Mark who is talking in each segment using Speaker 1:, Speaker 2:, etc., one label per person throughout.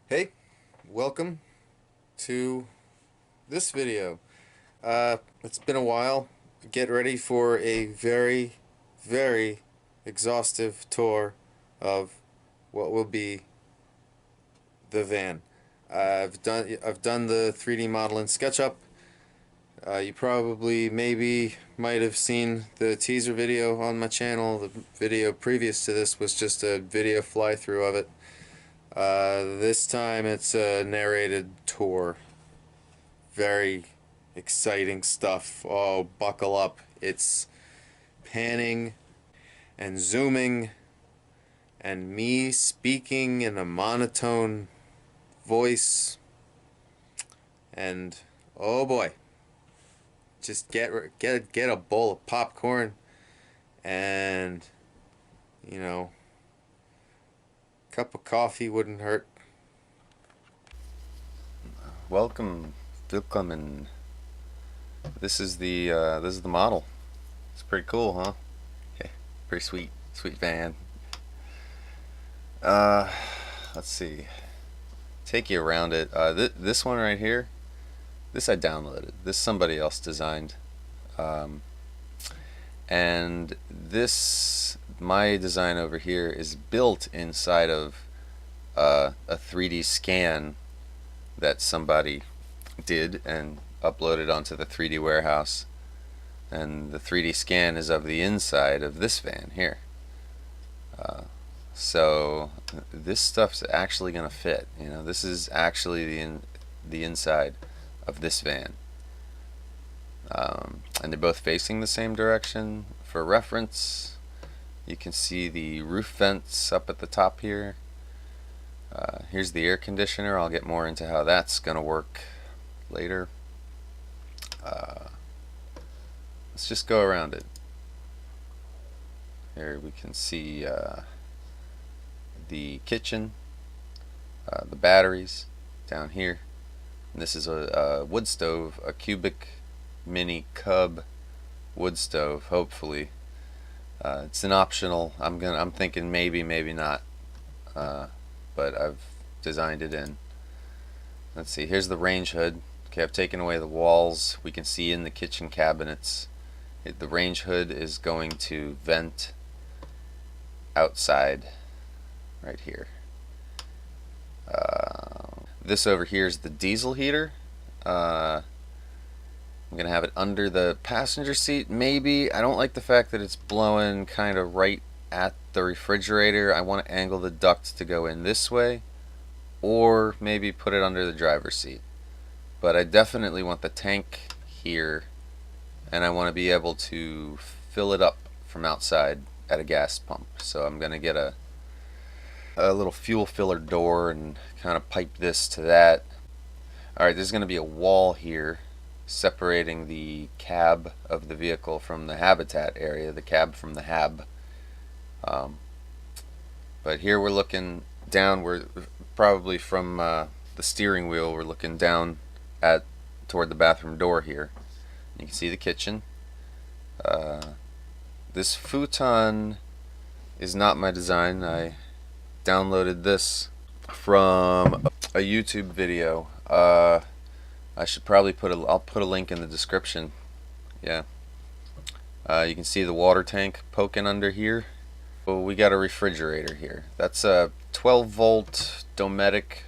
Speaker 1: Hey, welcome to this video. It's been a while. Get ready for a very, very exhaustive tour of what will be the van. I've done the 3D model in SketchUp. You probably maybe might have seen the teaser video on my channel. The video previous to this was just a video fly through of it. This time it's a narrated tour. Very exciting stuff. Oh, buckle up. It's panning and zooming and me speaking in a monotone voice. And oh boy, just get a bowl of popcorn and you know, cup of coffee wouldn't hurt.
Speaker 2: Welcome, willkommen. This is the model. It's pretty cool, huh? Yeah, pretty sweet van. Uh, let's see. Take you around it. This one right here, this I downloaded. This somebody else designed, um, and this my design over here is built inside of a 3D scan that somebody did and uploaded onto the 3D warehouse, and the 3D scan is of the inside of this van here. So this stuff's actually gonna fit. This is actually the inside of this van, and they're both facing the same direction. For reference, you can see the roof vents up at the top here. Here's the air conditioner. I'll get more into how that's gonna work later. Let's just go around it. Here we can see the kitchen, the batteries down here. And this is a wood stove, a cubic mini cub wood stove. Hopefully, it's an optional. I'm thinking maybe not, but I've designed it in. Let's see. Here's the range hood. Okay, I've taken away the walls. We can see in the kitchen cabinets. The range hood is going to vent outside right here. This over here is the diesel heater. I'm gonna have it under the passenger seat. Maybe. I don't like the fact that it's blowing kind of right at the refrigerator. I want to angle the duct to go in this way, or maybe put it under the driver's seat. But I definitely want the tank here, and I want to be able to fill it up from outside at a gas pump. So I'm gonna get a little fuel filler door and kind of pipe this to that. Alright, there's going to be a wall here separating the cab of the vehicle from the habitat area, the cab from the hab. But here we're looking down, we're probably from the steering wheel, we're looking down at toward the bathroom door here. You can see the kitchen. This futon is not my design. I downloaded this from a YouTube video. I should probably I'll put a link in the description. Yeah. You can see the water tank poking under here. So we got a refrigerator here. That's a 12-volt Dometic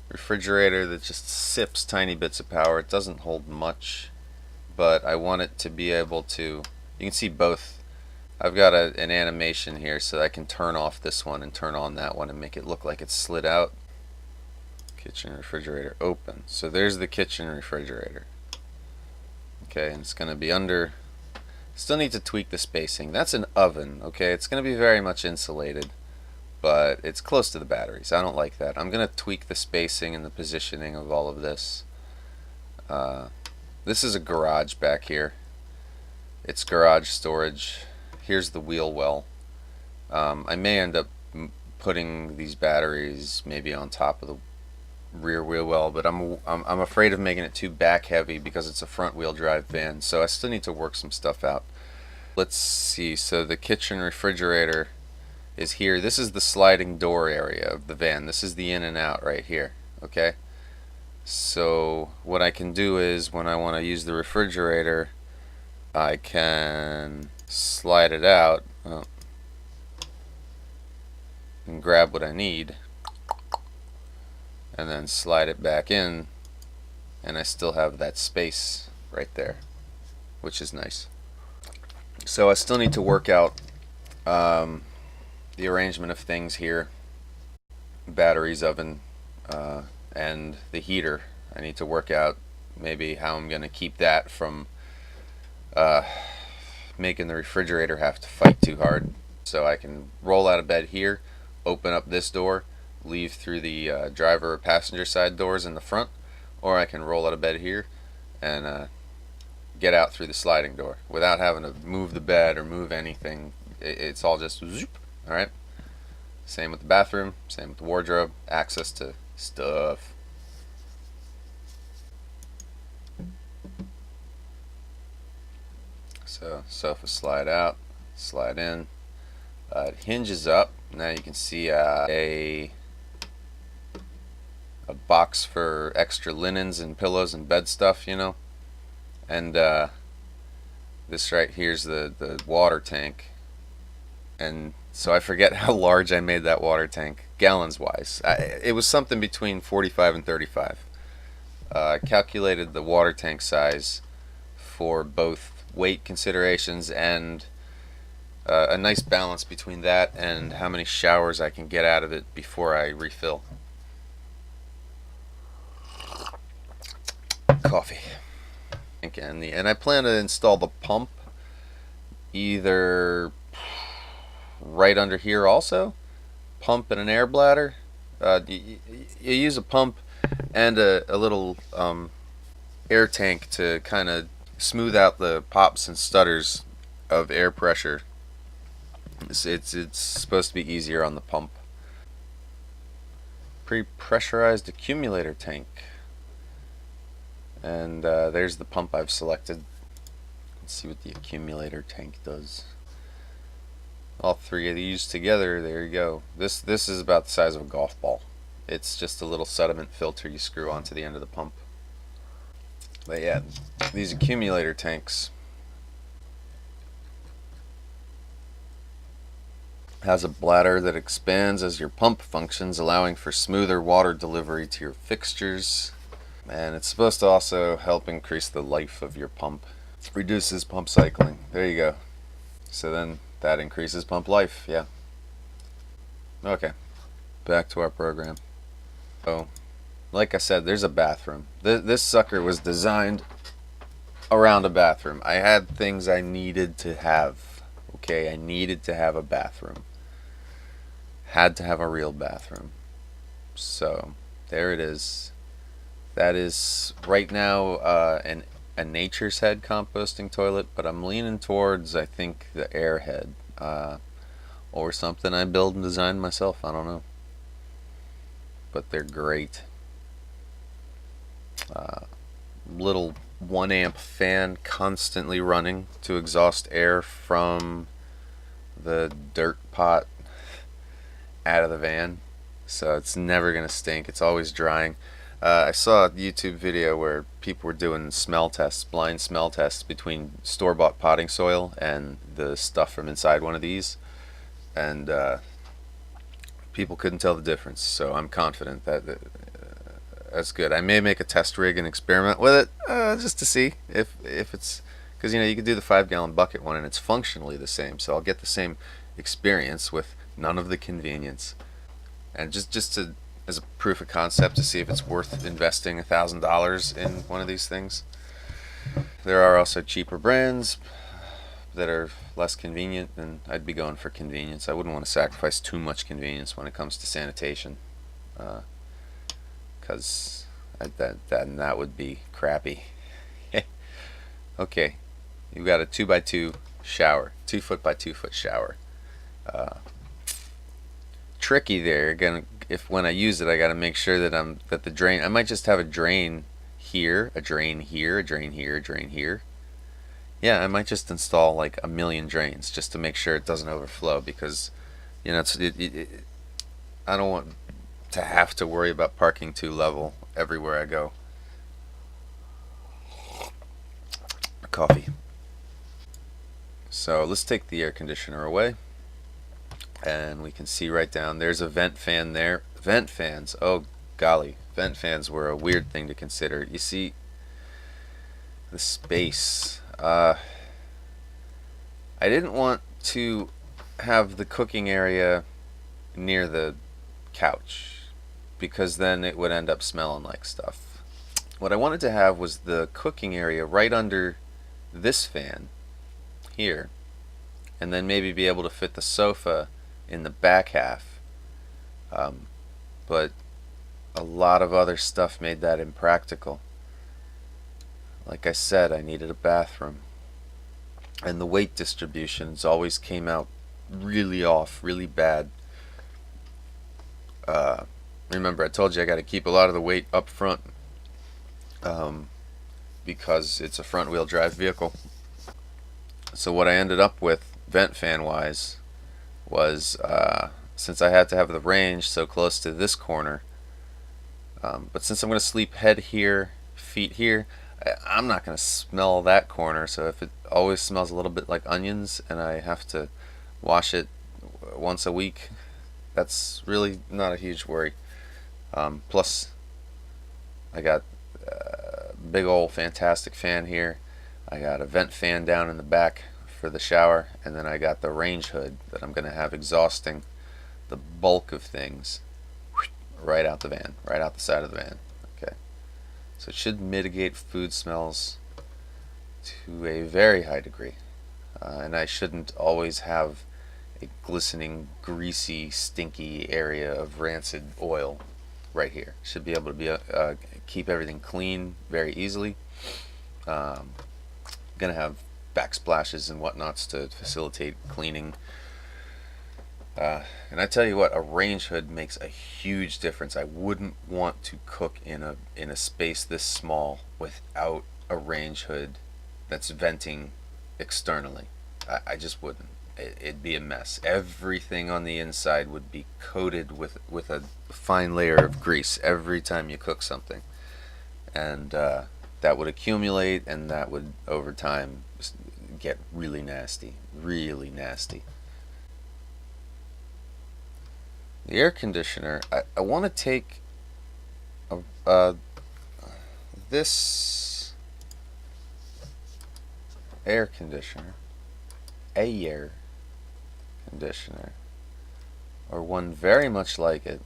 Speaker 2: refrigerator that just sips tiny bits of power. It doesn't hold much, but I want it to be able to, you can see both. I've got an animation here so that I can turn off this one and turn on that one and make it look like it's slid out. Kitchen refrigerator open. So there's the kitchen refrigerator. Okay, and it's going to be under. Still need to tweak the spacing. That's an oven. Okay, it's going to be very much insulated, but it's close to the batteries. I don't like that. I'm going to tweak the spacing and the positioning of all of this. This is a garage back here. It's garage storage. Here's the wheel well. I may end up putting these batteries maybe on top of the rear wheel well, but I'm afraid of making it too back heavy because it's a front wheel drive van, so I still need to work some stuff out. Let's see. So the kitchen refrigerator is here. This is the sliding door area of the van. This is the in and out right here. Okay. So what I can do is when I want to use the refrigerator, I can slide it out and grab what I need, and then slide it back in, and I still have that space right there, which is nice. So I still need to work out the arrangement of things here. Batteries, oven, and the heater. I need to work out maybe how I'm going to keep that from making the refrigerator have to fight too hard. So I can roll out of bed here, open up this door, leave through the driver or passenger side doors in the front, or I can roll out of bed here and get out through the sliding door without having to move the bed or move anything. It's all just zoop. Alright? Same with the bathroom, same with the wardrobe, access to stuff. So sofa slide out, slide in. It hinges up. Now you can see a box for extra linens and pillows and bed stuff, you know. And this right here's the water tank. And so I forget how large I made that water tank, gallons wise. It was something between 45 and 35. I calculated the water tank size for both weight considerations and a nice balance between that and how many showers I can get out of it before I refill. Coffee. And I plan to install the pump either right under here also. Pump and an air bladder. You use a pump and a little air tank to kind of smooth out the pops and stutters of air pressure. It's supposed to be easier on the pump. Pre-pressurized accumulator tank. And there's the pump I've selected. Let's see what the accumulator tank does. All three of these together, there you go. This is about the size of a golf ball. It's just a little sediment filter you screw onto the end of the pump. But yeah, these accumulator tanks has a bladder that expands as your pump functions, allowing for smoother water delivery to your fixtures. And it's supposed to also help increase the life of your pump. Reduces pump cycling. There you go. So then that increases pump life, yeah. Okay, back to our program. So, like I said, there's a bathroom. This sucker was designed around a bathroom. I had things I needed to have. Okay, I needed to have a bathroom. Had to have a real bathroom. So, there it is. That is right now a Nature's Head composting toilet, but I'm leaning towards, I think, the Airhead or something I build and design myself. I don't know, but they're great. Little 1 amp fan constantly running to exhaust air from the dirt pot out of the van, so it's never gonna stink. It's always drying. I saw a YouTube video where people were doing smell tests, blind smell tests between store-bought potting soil and the stuff from inside one of these, and people couldn't tell the difference. So I'm confident that that's good. I may make a test rig and experiment with it just to see if it's, because you know you could do the 5-gallon bucket one and it's functionally the same. So I'll get the same experience with none of the convenience, and just to, as a proof of concept, to see if it's worth investing $1,000 in one of these things. There are also cheaper brands that are less convenient, and I'd be going for convenience. I wouldn't want to sacrifice too much convenience when it comes to sanitation, because that would be crappy. Okay, you've got a 2x2 shower, 2 foot by 2 foot shower. Tricky there. Again, if when I use it, I got to make sure that the drain. I might just have a drain here, a drain here, a drain here, a drain here. Yeah, I might just install like a million drains just to make sure it doesn't overflow, because You know, I don't want to have to worry about parking too level everywhere I go. Coffee. So let's take the air conditioner away, and we can see right down. There's a vent fan there. Vent fans. Oh golly, vent fans were a weird thing to consider. You see, the space. I didn't want to have the cooking area near the couch because then it would end up smelling like stuff. What I wanted to have was the cooking area right under this fan here, and then maybe be able to fit the sofa in the back half. But a lot of other stuff made that impractical. Like I said, I needed a bathroom, and the weight distributions always came out really off, really bad. Remember, I told you I got to keep a lot of the weight up front because it's a front wheel drive vehicle. So what I ended up with, vent fan wise, was since I had to have the range so close to this corner, but since I'm going to sleep head here, feet here, I'm not going to smell that corner. So if it always smells a little bit like onions and I have to wash it once a week, that's really not a huge worry. Plus, I got a big old fantastic fan here. I got a vent fan down in the back for the shower, and then I got the range hood that I'm going to have exhausting the bulk of things right out the van, right out the side of the van. Okay, so it should mitigate food smells to a very high degree, and I shouldn't always have a glistening, greasy, stinky area of rancid oil right here. Should be able to be keep everything clean very easily. Gonna have backsplashes and whatnots to facilitate cleaning. And I tell you what, a range hood makes a huge difference. I wouldn't want to cook in a space this small without a range hood that's venting externally. I just wouldn't. It'd be a mess. Everything on the inside would be coated with a fine layer of grease every time you cook something, and that would accumulate, and that would over time get really nasty, really nasty. The air conditioner, I want to take this air conditioner, or one very much like it,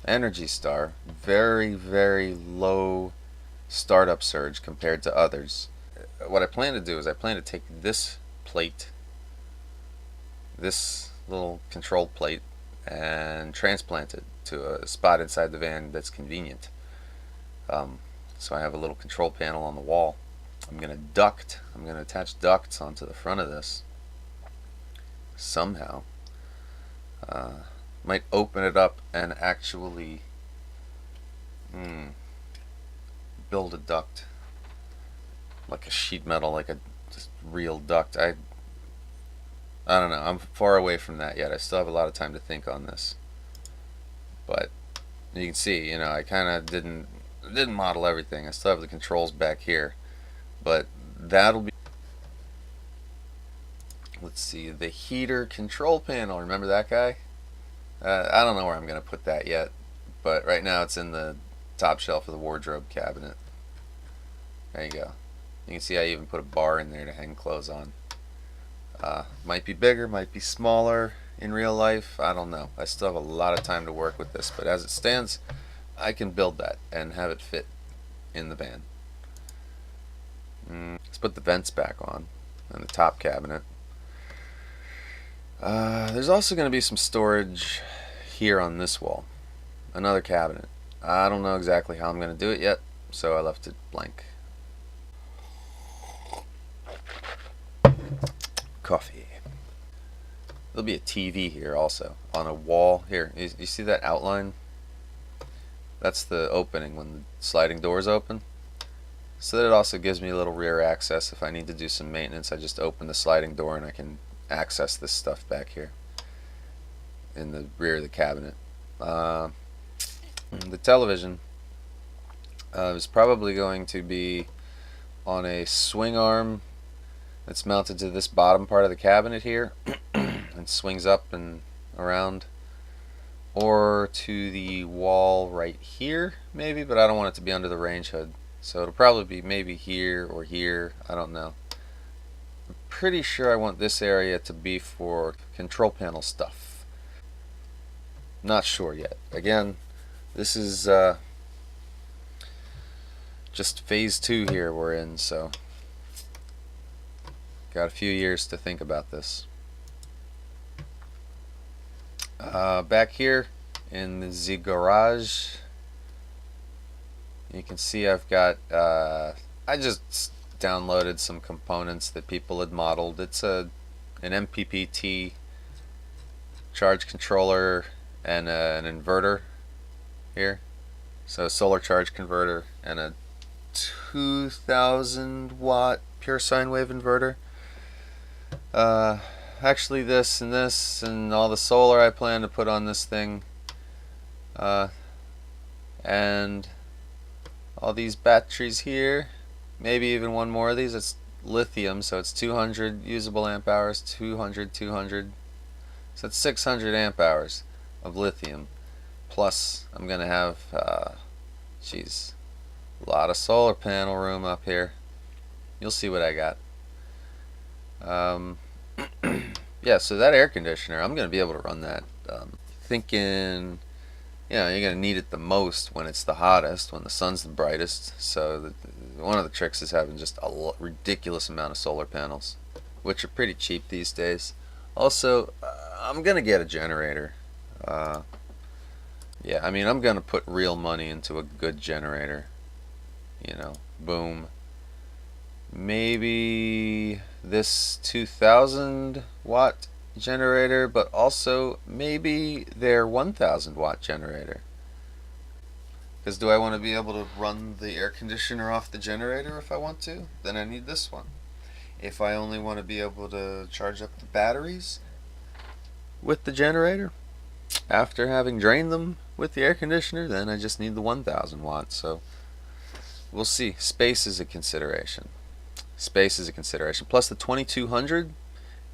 Speaker 2: Energy Star, very, very low startup surge compared to others. What I plan to do is I plan to take this plate, this little control plate, and transplant it to a spot inside the van that's convenient. So I have a little control panel on the wall. I'm going to attach ducts onto the front of this somehow. Might open it up and actually build a duct, like a sheet metal, like a just real duct. I don't know. I'm far away from that yet. I still have a lot of time to think on this. But you can see, I kind of didn't model everything. I still have the controls back here, but that'll be. Let's see, the heater control panel. Remember that guy? I don't know where I'm going to put that yet, but right now it's in the top shelf of the wardrobe cabinet. There you go. You can see I even put a bar in there to hang clothes on. Might be bigger, might be smaller in real life. I don't know. I still have a lot of time to work with this, but as it stands, I can build that and have it fit in the van. Let's put the vents back on and the top cabinet. There's also going to be some storage here on this wall. Another cabinet. I don't know exactly how I'm going to do it yet, so I left it blank. Coffee. There'll be a TV here also on a wall here. You see that outline? That's the opening when the sliding doors open. So that it also gives me a little rear access. If I need to do some maintenance, I just open the sliding door and I can access this stuff back here. in the rear of the cabinet. The television is probably going to be on a swing arm that's mounted to this bottom part of the cabinet here and swings up and around, or to the wall right here maybe, but I don't want it to be under the range hood, so it'll probably be maybe here or here, I don't know. I'm pretty sure I want this area to be for control panel stuff. Not sure yet. Again, this is just phase 2 here we're in, so got a few years to think about this. Back here in the garage, you can see I've got I just downloaded some components that people had modeled. It's an MPPT charge controller and an inverter here. So a solar charge converter and a 2000 watt pure sine wave inverter. Actually this and all the solar I plan to put on this thing, and all these batteries here, maybe even one more of these. It's lithium, so it's 200 usable amp hours, 200, so it's 600 amp hours of lithium, plus I'm gonna have geez, a lot of solar panel room up here. You'll see what I got. Yeah, so that air conditioner, I'm gonna be able to run that. Thinking, you're gonna need it the most when it's the hottest, when the sun's the brightest. So one of the tricks is having just a ridiculous amount of solar panels, which are pretty cheap these days. Also, I'm gonna get a generator. Yeah, I mean, I'm gonna put real money into a good generator. Boom. Maybe this 2000 watt generator, but also maybe their 1000 watt generator. Because do I want to be able to run the air conditioner off the generator if I want to? Then I need this one. If I only want to be able to charge up the batteries with the generator after having drained them with the air conditioner, then I just need the 1000 watts. So we'll see. Space is a consideration. Plus the 2200,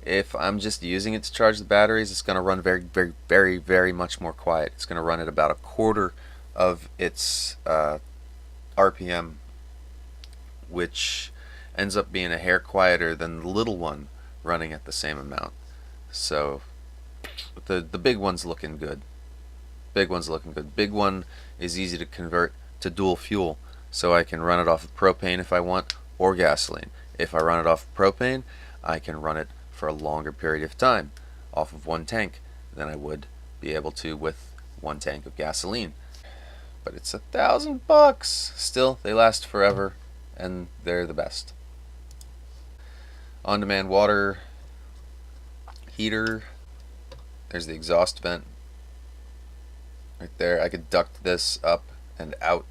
Speaker 2: if I'm just using it to charge the batteries, it's going to run very, very, very, very much more quiet. It's going to run at about a quarter of its RPM, which ends up being a hair quieter than the little one running at the same amount. So the big one's looking good. Big one is easy to convert to dual fuel, so I can run it off of propane if I want, or gasoline. If I run it off of propane, I can run it for a longer period of time off of one tank than I would be able to with one tank of gasoline. But it's $1,000. Still, they last forever, and they're the best. On-demand water heater. There's the exhaust vent right there. I could duct this up and out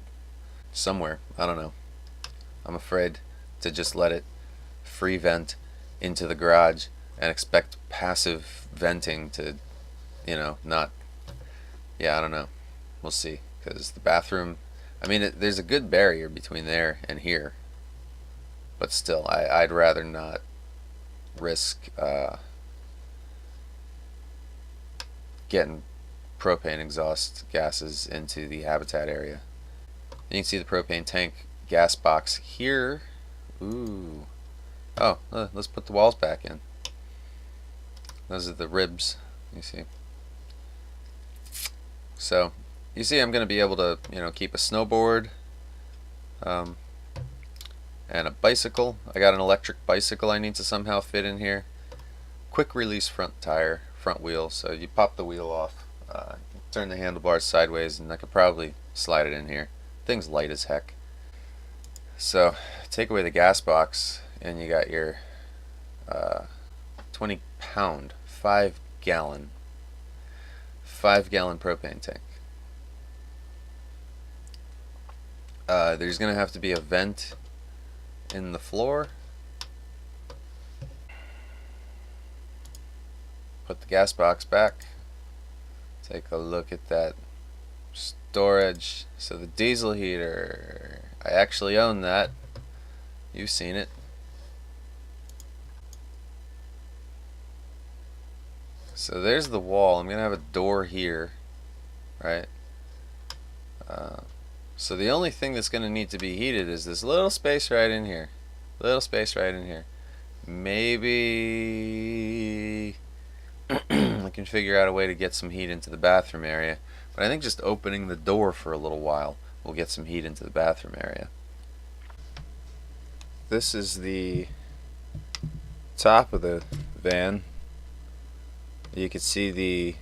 Speaker 2: somewhere. I don't know. I'm afraid to just let it free vent into the garage and expect passive venting to, not. Yeah, I don't know. We'll see. Because the bathroom, I mean, there's a good barrier between there and here. But still, I'd rather not risk getting propane exhaust gases into the habitat area. You can see the propane tank gas box here. Ooh. Oh, let's put the walls back in. Those are the ribs, you see. So, you see I'm going to be able to, keep a snowboard and a bicycle. I got an electric bicycle I need to somehow fit in here. Quick release front tire, front wheel, so you pop the wheel off, turn the handlebars sideways, and I could probably slide it in here. Thing's light as heck. So, take away the gas box, and you got your 20 pound, 5 gallon propane tank. There's going to have to be a vent in the floor. Put the gas box back. Take a look at that storage. So the diesel heater, I actually own that. You've seen it. So there's the wall. I'm gonna have a door here, right? So the only thing that's gonna need to be heated is this little space right in here. Little space right in here. Maybe I can figure out a way to get some heat into the bathroom area. But I think just opening the door for a little while will get some heat into the bathroom area. This is the top of the van. You can see the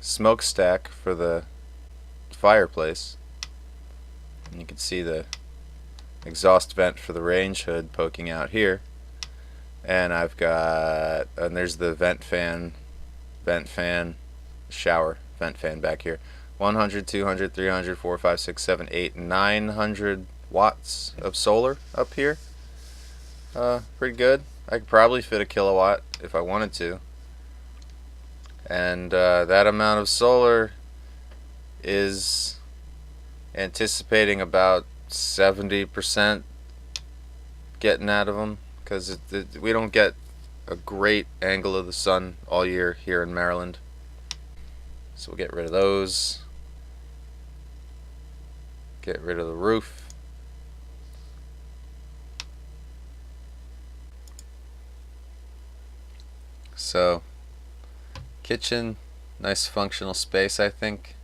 Speaker 2: smokestack for the fireplace. And you can see the exhaust vent for the range hood poking out here. And I've got, and there's the vent fan, shower, vent fan back here. 100, 200, 300, 4, 5, 6, 7, 8, 900 watts of solar up here. Pretty good. I could probably fit a kilowatt if I wanted to. And that amount of solar is anticipating about 70% getting out of them, because we don't get a great angle of the sun all year here in Maryland. So we'll get rid of those. Get rid of the roof. So kitchen, nice functional space, I think.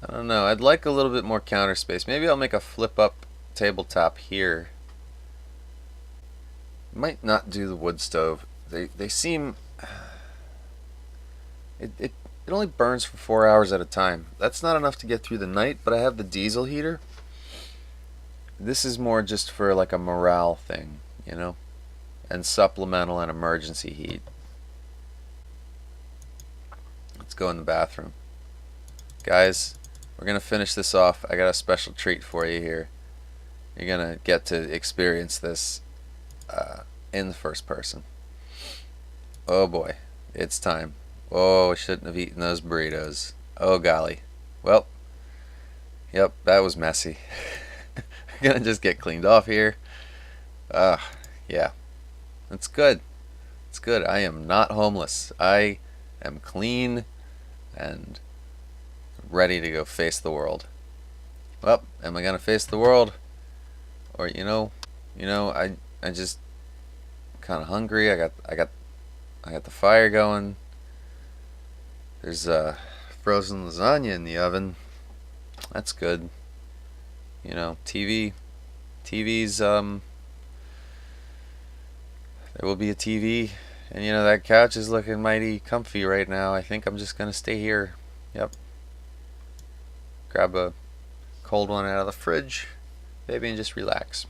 Speaker 2: I don't know, I'd like a little bit more counter space. Maybe I'll make a flip up tabletop here. Might not do the wood stove. They seem it only burns for 4 hours at a time. That's not enough to get through the night, but I have the diesel heater. This is more just for like a morale thing, you know, and supplemental and emergency heat. Let's go in the bathroom. Guys, we're gonna finish this off. I got a special treat for you here. You're gonna get to experience this in the first person. Oh boy, it's time. Oh, I shouldn't have eaten those burritos. Oh golly. Well, yep, that was messy. We're gonna just get cleaned off here. Yeah, it's good. It's good. I am not homeless. I am clean and ready to go face the world. Well, am I gonna face the world? Or I just kind of hungry. I got the fire going. There's frozen lasagna in the oven. That's good. You know, TV's there will be a TV, and you know that couch is looking mighty comfy right now. I think I'm just gonna stay here. Yep. Grab a cold one out of the fridge, baby, and just relax.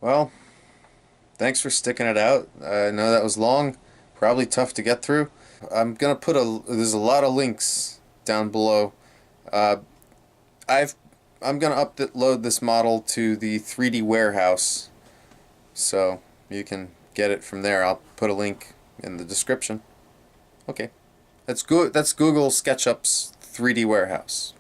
Speaker 1: Well, thanks for sticking it out. I know that was long, probably tough to get through. I'm gonna put there's a lot of links down below. I'm gonna upload this model to the 3D warehouse, so you can get it from there. I'll put a link in the description. Okay, that's Google SketchUp's 3D warehouse.